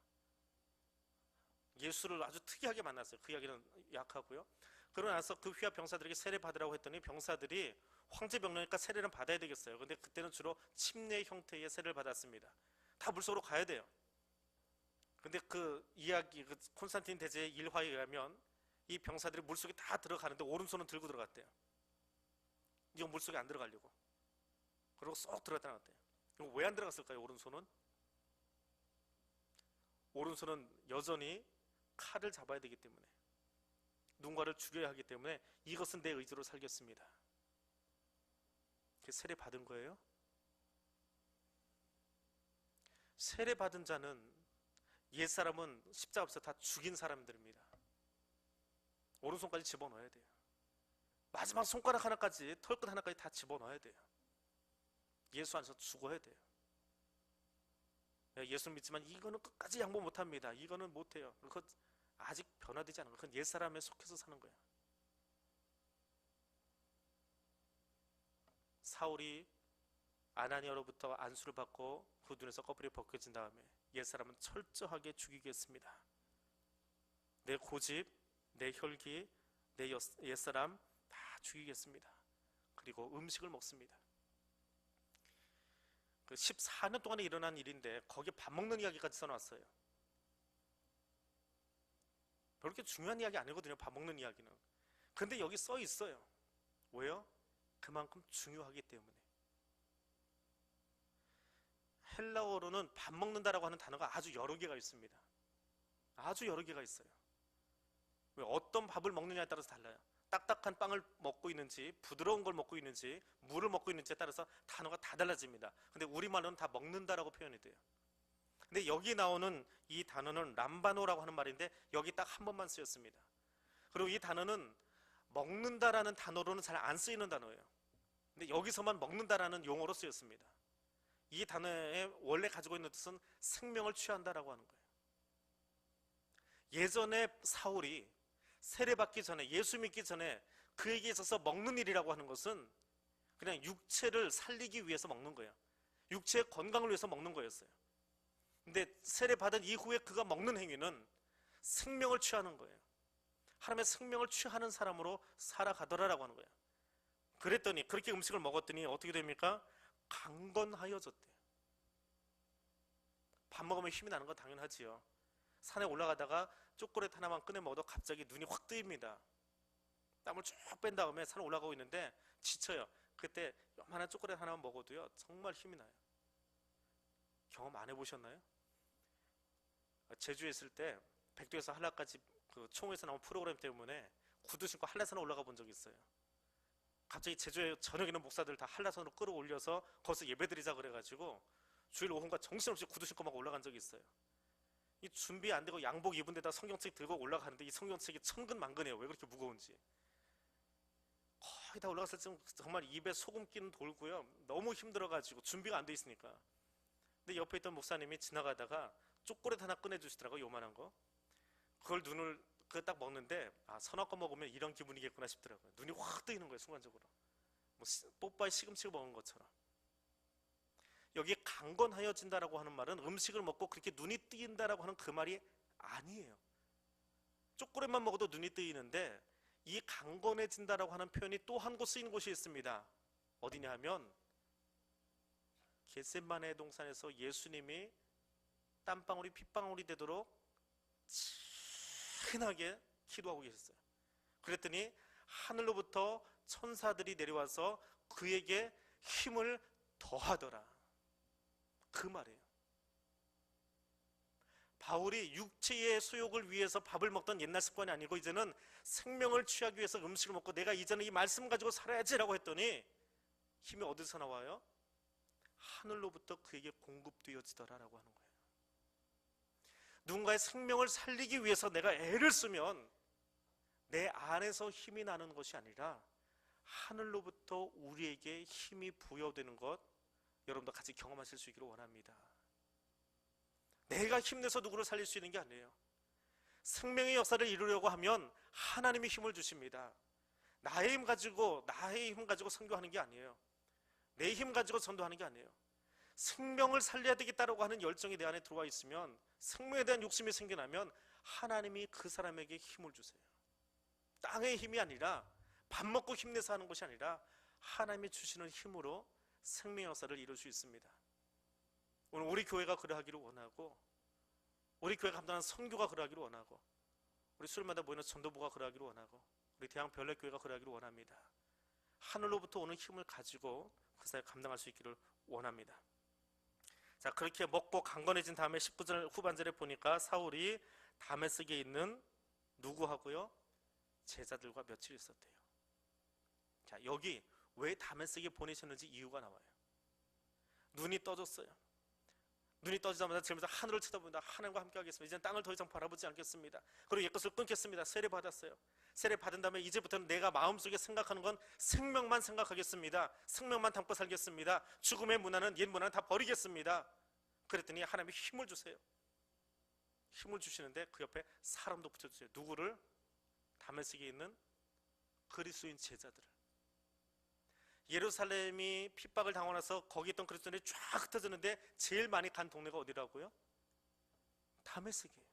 예수를 아주 특이하게 만났어요. 그 이야기는 약하고요. 그러고 나서 그 휘하 병사들에게 세례 받으라고 했더니 병사들이 황제 명령이니까 세례는 받아야 되겠어요. 근데 그때는 주로 침례 형태의 세례를 받았습니다. 다 물속으로 가야 돼요. 근데 그 이야기, 그 콘스탄틴 대제의 일화에 의하면 이 병사들이 물속에 다 들어가는데 오른손은 들고 들어갔대요. 이거 물속에 안 들어가려고. 그리고 쏙 들어갔다 나왔대요. 이거 왜 안 들어갔을까요? 오른손은 여전히 칼을 잡아야 되기 때문에, 누군가를 죽여야 하기 때문에 이것은 내 의지로 살겠습니다. 세례 받은 거예요. 세례 받은 자는, 옛사람은 십자가 앞에서 다 죽인 사람들입니다. 오른손까지 집어넣어야 돼요. 마지막 손가락 하나까지, 털끝 하나까지 다 집어넣어야 돼요. 예수 안에서 죽어야 돼요. 예수 믿지만 이거는 끝까지 양보 못합니다. 이거는 못해요. 그거 아직 변화되지 않은 거예요. 그건 옛사람에 속해서 사는 거예요. 사울이 아나니아로부터 안수를 받고 그 눈에서 꺼풀이 벗겨진 다음에 옛사람은 철저하게 죽이겠습니다. 내 고집, 내 혈기, 내 옛사람 다 죽이겠습니다. 그리고 음식을 먹습니다. 그 14년 동안에 일어난 일인데 거기에 밥 먹는 이야기까지 써놨어요. 그렇게 중요한 이야기 아니거든요, 밥 먹는 이야기는. 근데 여기 써 있어요. 왜요? 그만큼 중요하기 때문에. 헬라어로는 밥 먹는다라고 하는 단어가 아주 여러 개가 있습니다. 아주 여러 개가 있어요. 왜? 어떤 밥을 먹느냐에 따라서 달라요. 딱딱한 빵을 먹고 있는지, 부드러운 걸 먹고 있는지, 물을 먹고 있는지에 따라서 단어가 다 달라집니다. 근데 우리말로는 다 먹는다라고 표현이 돼요. 근데 여기 나오는 이 단어는 람바노라고 하는 말인데 여기 딱 한 번만 쓰였습니다. 그리고 이 단어는 먹는다라는 단어로는 잘 안 쓰이는 단어예요. 근데 여기서만 먹는다라는 용어로 쓰였습니다. 이 단어의 원래 가지고 있는 뜻은 생명을 취한다라고 하는 거예요. 예전에 사울이 세례받기 전에, 예수 믿기 전에 그에게 있어서 먹는 일이라고 하는 것은 그냥 육체를 살리기 위해서 먹는 거예요. 육체의 건강을 위해서 먹는 거였어요. 근데 세례받은 이후에 그가 먹는 행위는 생명을 취하는 거예요. 하나님의 생명을 취하는 사람으로 살아가더라라고 하는 거예요. 그랬더니, 그렇게 음식을 먹었더니 어떻게 됩니까? 강건하여졌대요. 밥 먹으면 힘이 나는 건 당연하지요. 산에 올라가다가 초콜릿 하나만 꺼내 먹어도 갑자기 눈이 확 뜨입니다. 땀을 쭉 뺀 다음에 산에 올라가고 있는데 지쳐요. 그때 요만한 초콜릿 하나만 먹어도요 정말 힘이 나요. 경험 안 해보셨나요? 제주에 있을 때 백두에서 한라까지 그 총에서 나온 프로그램 때문에 구두 신고 한라산에 올라가 본 적이 있어요. 갑자기 제주에 저녁에 있는 목사들 다 한라산으로 끌어올려서 거기서 예배드리자 그래가지고 주일 오후가 정신없이 구두 신고 막 올라간 적이 있어요. 이 준비 안 되고 양복 입은 데다 성경책 들고 올라가는데 이 성경책이 천근만근해요. 왜 그렇게 무거운지. 거의 다 올라갔을 때 정말 입에 소금기는 돌고요. 너무 힘들어가지고 준비가 안 돼 있으니까. 근데 옆에 있던 목사님이 지나가다가 초콜릿 하나 꺼내주시더라고요. 요만한 거. 그걸 그거 딱 먹는데 서너 거 먹으면 이런 기분이겠구나 싶더라고요. 눈이 확 뜨이는 거예요. 순간적으로. 뭐 뽀빠이 시금치를 먹은 것처럼. 여기 강건하여진다라고 하는 말은 음식을 먹고 그렇게 눈이 뜨인다라고 하는 그 말이 아니에요. 초콜릿만 먹어도 눈이 뜨이는데 이 강건해진다라고 하는 표현이 또 한 곳 쓰이는 곳이 있습니다. 어디냐 하면 겟세마네 동산에서 예수님이 땀방울이 핏방울이 되도록 친하게 기도하고 계셨어요. 그랬더니 하늘로부터 천사들이 내려와서 그에게 힘을 더하더라. 그 말이에요. 바울이 육체의 소욕을 위해서 밥을 먹던 옛날 습관이 아니고 이제는 생명을 취하기 위해서 음식을 먹고 내가 이제는 이 말씀 가지고 살아야지라고 했더니 힘이 어디서 나와요? 하늘로부터 그에게 공급되어지더라라고 하는 거예요. 누군가의 생명을 살리기 위해서 내가 애를 쓰면 내 안에서 힘이 나는 것이 아니라 하늘로부터 우리에게 힘이 부여되는 것, 여러분도 같이 경험하실 수 있기를 원합니다. 내가 힘내서 누구를 살릴 수 있는 게 아니에요. 생명의 역사를 이루려고 하면 하나님이 힘을 주십니다. 나의 힘 가지고 선교하는 게 아니에요. 내 힘 가지고 전도하는 게 아니에요. 생명을 살려야 되겠다라고 하는 열정이 내 안에 들어와 있으면, 생명에 대한 욕심이 생겨나면 하나님이 그 사람에게 힘을 주세요. 땅의 힘이 아니라, 밥 먹고 힘내서 하는 것이 아니라 하나님이 주시는 힘으로 생명의 역사를 이룰 수 있습니다. 오늘 우리 교회가 그러하기를 원하고, 우리 교회가 감당하는 선교가 그러하기를 원하고, 우리 수요일마다 모이는 전도부가 그러하기를 원하고, 우리 대학 별내교회가 그러하기를 원합니다. 하늘로부터 오는 힘을 가지고 그 사회 감당할 수 있기를 원합니다. 자, 그렇게 먹고 강건해진 다음에 19절 후반절에 보니까 사울이 다메섹에 있는 누구하고요? 제자들과 며칠 있었대요. 자, 여기 왜 다메섹에 보내셨는지 이유가 나와요. 눈이 떠졌어요. 눈이 떠지자마자 들면서 하늘을 쳐다봅니다. 하나님과 함께 하겠습니다. 이제는 땅을 더 이상 바라보지 않겠습니다. 그리고 옛것을 끊겠습니다. 세례 받았어요. 세례 받은 다음에 이제부터는 내가 마음속에 생각하는 건 생명만 생각하겠습니다. 생명만 담고 살겠습니다. 죽음의 문화는, 옛 문화는 다 버리겠습니다. 그랬더니 하나님이 힘을 주세요. 힘을 주시는데 그 옆에 사람도 붙여주세요. 누구를? 다메섹에 있는 그리스도인 제자들을. 예루살렘이 핍박을 당하고 나서 거기 있던 그리스도인들이 쫙 흩어졌는데 제일 많이 간 동네가 어디라고요? 다메섹이에요.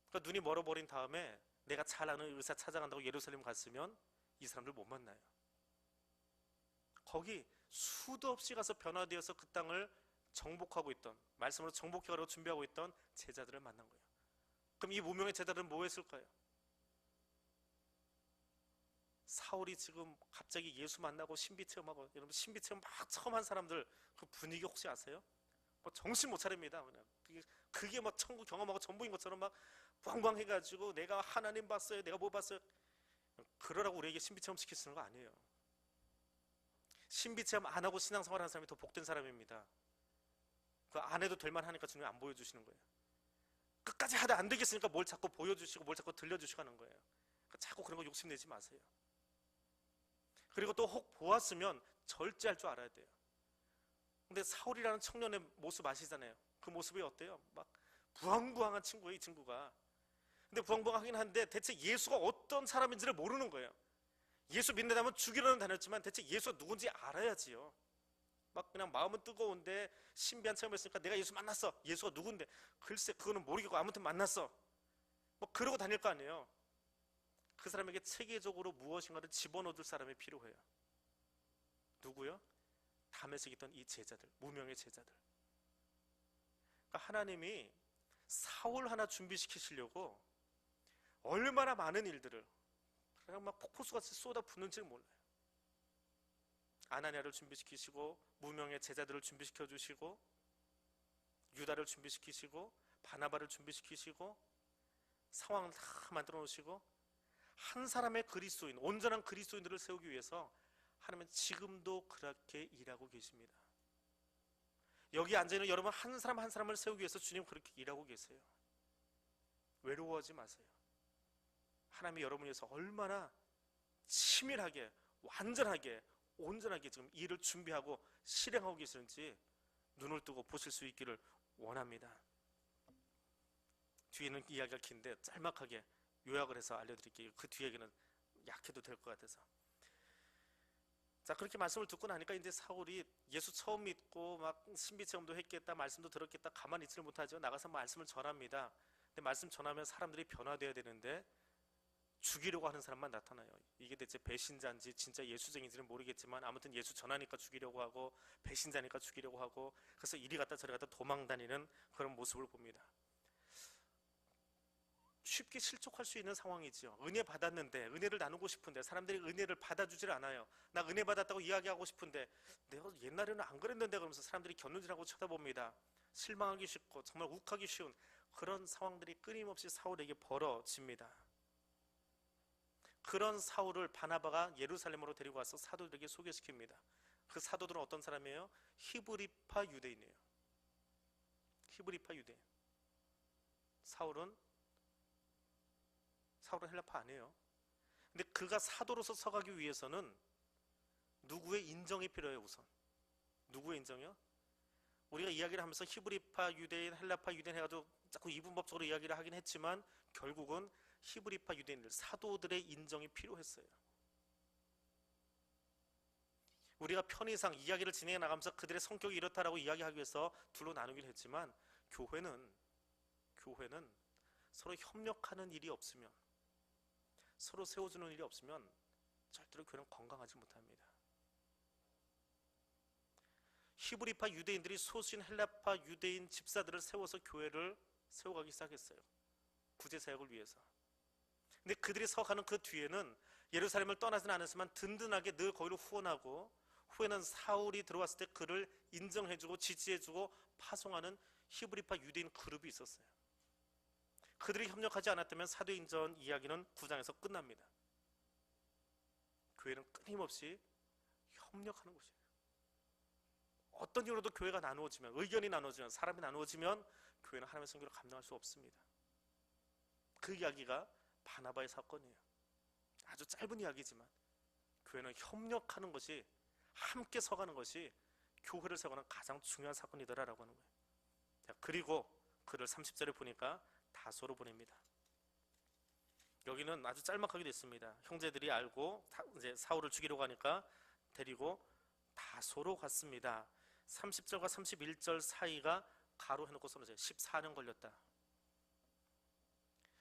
그러니까 눈이 멀어버린 다음에 내가 잘 아는 의사 찾아간다고 예루살렘 갔으면 이 사람들 못 만나요. 거기 수도 없이 가서 변화되어서 그 땅을 정복하고 있던, 말씀으로 정복하려고 준비하고 있던 제자들을 만난 거예요. 그럼 이 무명의 제자들은 뭐 했을까요? 사울이 지금 갑자기 예수 만나고 신비체험하고, 여러분 신비체험 막 처음 한 사람들 그 분위기 혹시 아세요? 뭐 정신 못 차립니다. 그냥 그게 막 천국 경험하고 전부인 것처럼 막 꽝꽝 해가지고 내가 하나님 봤어요, 내가 뭐 봤어요. 그러라고 우리에게 신비체험 시키시는 거 아니에요. 신비체험 안 하고 신앙생활 하는 사람이 더 복된 사람입니다. 그 안 해도 될 만하니까 주님 안 보여주시는 거예요. 끝까지 하다 안 되겠으니까 뭘 자꾸 보여주시고 뭘 자꾸 들려주시고 하는 거예요. 그러니까 자꾸 그런 거 욕심내지 마세요. 그리고 또 혹 보았으면 절제할 줄 알아야 돼요. 근데 사울이라는 청년의 모습 아시잖아요. 그 모습이 어때요? 막 부황부황한 친구예요, 이 친구가. 근데 부황부황하긴 한데 대체 예수가 어떤 사람인지를 모르는 거예요. 예수 믿는다면 죽이려는 다녔지만 대체 예수가 누군지 알아야지요. 막 그냥 마음은 뜨거운데 신비한 체험을 했으니까 내가 예수 만났어. 예수가 누군데? 글쎄 그거는 모르겠고 아무튼 만났어. 뭐 그러고 다닐 거 아니에요. 그 사람에게 체계적으로 무엇인가를 집어넣을 사람이 필요해요. 누구요? 다메섹에 있던 이 제자들, 무명의 제자들. 그러니까 하나님이 사울 하나 준비시키시려고 얼마나 많은 일들을 그냥 막 폭포수같이 쏟아붓는지를 몰라요. 아나니아를 준비시키시고 무명의 제자들을 준비시켜 주시고 유다를 준비시키시고 바나바를 준비시키시고 상황을 다 만들어 놓으시고 한 사람의 그리스도인, 온전한 그리스도인들을 세우기 위해서 하나님은 지금도 그렇게 일하고 계십니다. 여기 앉아있는 여러분 한 사람 한 사람을 세우기 위해서 주님 그렇게 일하고 계세요. 외로워하지 마세요. 하나님이 여러분을 위해서 얼마나 치밀하게, 완전하게, 온전하게 지금 일을 준비하고 실행하고 계시는지 눈을 뜨고 보실 수 있기를 원합니다. 뒤에는 이야기가 긴데 짤막하게 요약을 해서 알려드릴게요. 그 뒤에는 약해도 될 것 같아서. 자, 그렇게 말씀을 듣고 나니까 이제 사울이 예수 처음 믿고 막 신비 체험도 했겠다, 말씀도 들었겠다, 가만히 있지를 못하죠. 나가서 말씀을 전합니다. 근데 말씀 전하면 사람들이 변화돼야 되는데 죽이려고 하는 사람만 나타나요. 이게 대체 배신자인지 진짜 예수쟁인지는 모르겠지만 아무튼 예수 전하니까 죽이려고 하고 배신자니까 죽이려고 하고, 그래서 이리 갔다 저리 갔다 도망다니는 그런 모습을 봅니다. 쉽게 실족할 수 있는 상황이지요. 은혜 받았는데, 은혜를 나누고 싶은데 사람들이 은혜를 받아주질 않아요. 나 은혜 받았다고 이야기하고 싶은데 내가 옛날에는 안 그랬는데 그러면서 사람들이 곁눈질하고 쳐다봅니다. 실망하기 쉽고 정말 욱하기 쉬운 그런 상황들이 끊임없이 사울에게 벌어집니다. 그런 사울을 바나바가 예루살렘으로 데리고 와서 사도들에게 소개시킵니다. 그 사도들은 어떤 사람이에요? 히브리파 유대인이에요. 히브리파 유대인. 사울은 헬라파 아니에요. 근데 그가 사도로서 서가기 위해서는 누구의 인정이 필요해요. 우선 누구의 인정이요? 우리가 이야기를 하면서 히브리파 유대인, 헬라파 유대인 해가지고 자꾸 이분법적으로 이야기를 하긴 했지만 결국은 히브리파 유대인들, 사도들의 인정이 필요했어요. 우리가 편의상 이야기를 진행해 나가면서 그들의 성격이 이렇다라고 이야기하기 위해서 둘로 나누기로 했지만 교회는 서로 협력하는 일이 없으면, 서로 세워주는 일이 없으면 절대로 교회는 건강하지 못합니다. 히브리파 유대인들이 소수인 헬라파 유대인 집사들을 세워서 교회를 세워가기 시작했어요. 구제사역을 위해서. 근데 그들이 서가는 그 뒤에는 예루살렘을 떠나지는 않았지만 든든하게 늘 거기로 후원하고, 후에는 사울이 들어왔을 때 그를 인정해주고 지지해주고 파송하는 히브리파 유대인 그룹이 있었어요. 그들이 협력하지 않았다면 사도행전 이야기는 9장에서 끝납니다. 교회는 끊임없이 협력하는 것이에요. 어떤 이유로도 교회가 나누어지면, 의견이 나누어지면, 사람이 나누어지면 교회는 하나님의 선교를 감당할 수 없습니다. 그 이야기가 바나바의 사건이에요. 아주 짧은 이야기지만 교회는 협력하는 것이, 함께 서가는 것이 교회를 세우는 가장 중요한 사건이더라라고 하는 거예요. 자, 그리고 그를 30절에 보니까 다소로 보냅니다. 여기는 아주 짤막하게 됐습니다. 형제들이 알고 이제 사울을 죽이려고 하니까 데리고 다소로 갔습니다. 30절과 31절 사이가 가로 해놓고 써놓으세요. 14년 걸렸다.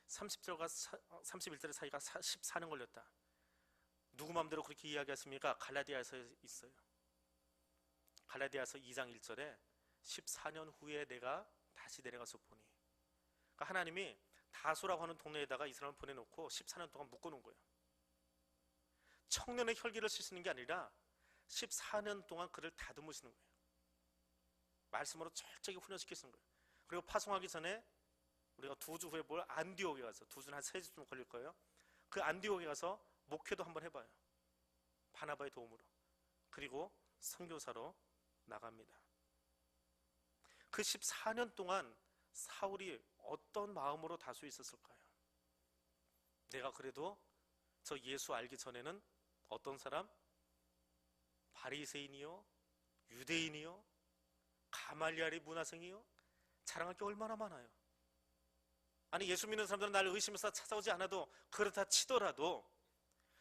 30절과 31절의 사이가 14년 걸렸다. 누구 마음대로 그렇게 이야기했습니까? 갈라디아에서 있어요. 갈라디아서 2장 1절에 14년 후에 내가 다시 내려가서 보니, 그러니까 하나님이 다소라고 하는 동네에다가 이 사람을 보내놓고 14년 동안 묶어놓은 거예요. 청년의 혈기를 쓰시는 게 아니라 14년 동안 그를 다듬으시는 거예요. 말씀으로 철저히 훈련시키시는 거예요. 그리고 파송하기 전에 우리가 2주 후에 뭘 안디옥에 가서, 2주는 한 3주쯤 걸릴 거예요. 그 안디옥에 가서 목회도 한번 해봐요. 바나바의 도움으로. 그리고 선교사로 나갑니다. 그 14년 동안 사울이 어떤 마음으로 다소 있었을까요? 내가 그래도 저 예수 알기 전에는 어떤 사람? 바리새인이요, 유대인이요, 가말리알의 문화생이요, 자랑할 게 얼마나 많아요. 아니, 예수 믿는 사람들은 나를 의심해서 찾아오지 않아도 그렇다 치더라도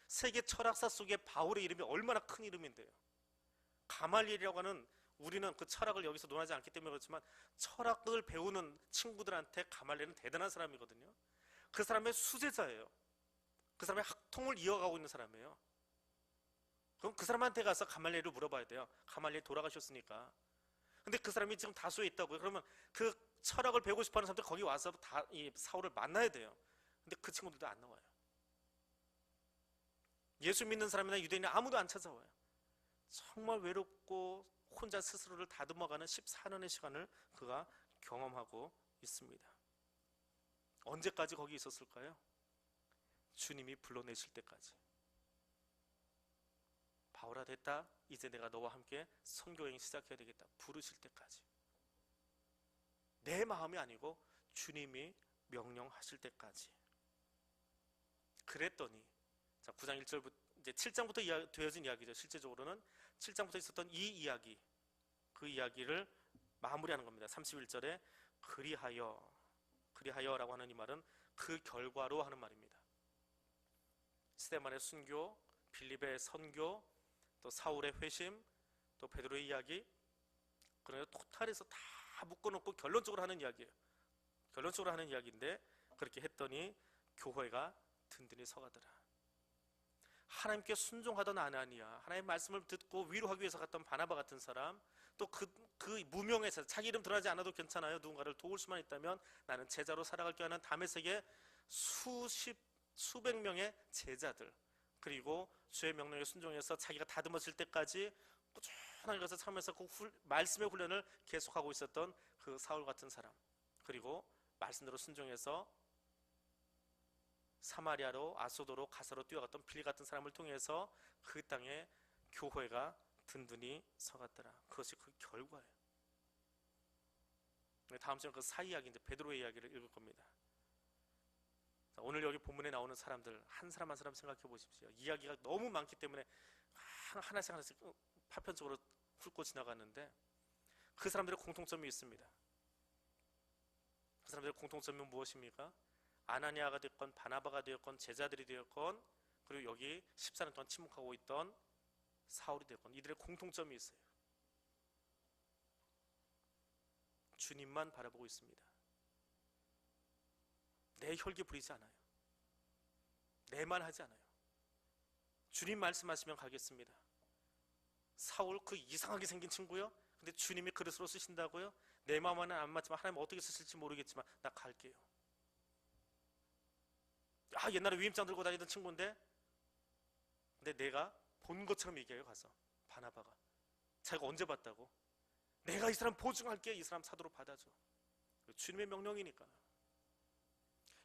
세계 철학사 속에 바울의 이름이 얼마나 큰 이름인데요. 가말리엘이라고 하는, 우리는 그 철학을 여기서 논하지 않기 때문에 그렇지만 철학을 배우는 친구들한테 가말리엘은 대단한 사람이거든요. 그 사람의 수제자예요. 그 사람의 학통을 이어가고 있는 사람이에요. 그럼 그 사람한테 가서 가말리엘을 물어봐야 돼요. 가말리엘 돌아가셨으니까. 근데 그 사람이 지금 다소에 있다고요. 그러면 그 철학을 배우고 싶어하는 사람들 거기 와서 다 이 사울을 만나야 돼요. 근데 그 친구들도 안 나와요. 예수 믿는 사람이나 유대인이 아무도 안 찾아와요. 정말 외롭고 혼자 스스로를 다듬어가는 14년의 시간을 그가 경험하고 있습니다. 언제까지 거기 있었을까요? 주님이 불러내실 때까지. 바울아, 됐다. 이제 내가 너와 함께 선교여행 시작해야 되겠다. 부르실 때까지. 내 마음이 아니고 주님이 명령하실 때까지. 그랬더니, 자, 9장 1절부터 이제 7장부터 되어진 이야기죠. 실제적으로는 7장부터 있었던 이 이야기, 그 이야기를 마무리하는 겁니다. 31절에 그리하여라고 하는 이 말은 그 결과로 하는 말입니다. 스데반의 순교, 빌립의 선교, 또 사울의 회심, 또 베드로의 이야기, 그러나 토탈에서 다 묶어놓고 결론적으로 하는 이야기예요. 결론적으로 하는 이야기인데, 그렇게 했더니 교회가 든든히 서가더라. 하나님께 순종하던 아나니아, 하나님의 말씀을 듣고 위로하기 위해서 갔던 바나바 같은 사람, 또 그 무명에서 자기 이름 드러나지 않아도 괜찮아요. 누군가를 도울 수만 있다면 나는 제자로 살아갈게 하는 다메섹의 수백 명의 제자들, 그리고 주의 명령에 순종해서 자기가 다듬어질 때까지 꾸준하게 가서 참으면서 그 말씀의 훈련을 계속하고 있었던 그 사울 같은 사람, 그리고 말씀대로 순종해서 사마리아로, 아소도로, 가사로 뛰어갔던 빌리 같은 사람을 통해서 그 땅에 교회가 든든히 서갔더라. 그것이 그 결과예요. 다음 주에 그 사이 이야기, 베드로의 이야기를 읽을 겁니다. 오늘 여기 본문에 나오는 사람들 한 사람 한 사람 생각해 보십시오. 이야기가 너무 많기 때문에 하나씩 파편적으로 훑고 지나갔는데, 그 사람들의 공통점이 있습니다. 그 사람들의 공통점은 무엇입니까? 아나니아가 되었건 바나바가 되었건 제자들이 되었건, 그리고 여기 14년 동안 침묵하고 있던 사울이 되었건, 이들의 공통점이 있어요. 주님만 바라보고 있습니다. 내 혈기 부리지 않아요. 내 말 하지 않아요. 주님 말씀하시면 가겠습니다. 사울 그 이상하게 생긴 친구요? 근데 주님이 그릇으로 쓰신다고요? 내 마음과는 안 맞지만 하나님 어떻게 쓰실지 모르겠지만 나 갈게요. 옛날에 위임장 들고 다니던 친구인데, 근데 내가 본 것처럼 얘기해요. 가서 바나바가 자기가 언제 봤다고? 내가 이 사람 보증할게. 이 사람 사도로 받아줘. 주님의 명령이니까.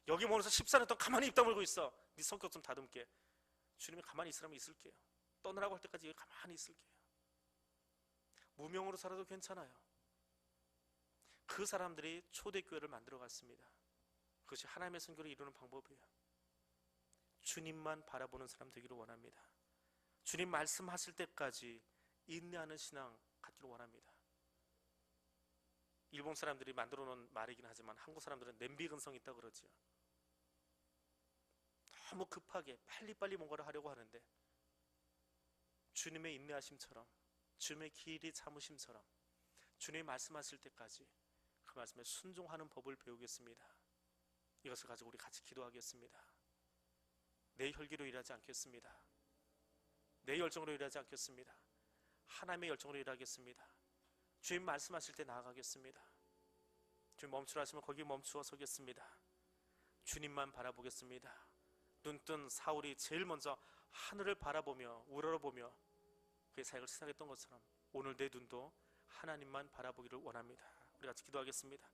여기 모여서 14년 동안 가만히 입 다물고 있어. 네 성격 좀 다듬게. 주님이 가만히 있으라면 있을게요. 떠나라고 할 때까지 가만히 있을게요. 무명으로 살아도 괜찮아요. 그 사람들이 초대교회를 만들어 갔습니다. 그것이 하나님의 선교를 이루는 방법이에요. 주님만 바라보는 사람 되기를 원합니다. 주님 말씀하실 때까지 인내하는 신앙 갖기를 원합니다. 일본 사람들이 만들어 놓은 말이긴 하지만 한국 사람들은 냄비 근성이 있다고 그러죠. 너무 급하게 빨리빨리 뭔가를 하려고 하는데, 주님의 인내하심처럼, 주님의 길이 참으심처럼 주님이 말씀하실 때까지 그 말씀에 순종하는 법을 배우겠습니다. 이것을 가지고 우리 같이 기도하겠습니다. 내 혈기로 일하지 않겠습니다. 내 열정으로 일하지 않겠습니다. 하나님의 열정으로 일하겠습니다. 주님 말씀하실 때 나아가겠습니다. 주님 멈추라 하시면 거기 멈추어 서겠습니다. 주님만 바라보겠습니다. 눈뜬 사울이 제일 먼저 하늘을 바라보며 우러러보며 그의 사역을 시작했던 것처럼 오늘 내 눈도 하나님만 바라보기를 원합니다. 우리 같이 기도하겠습니다.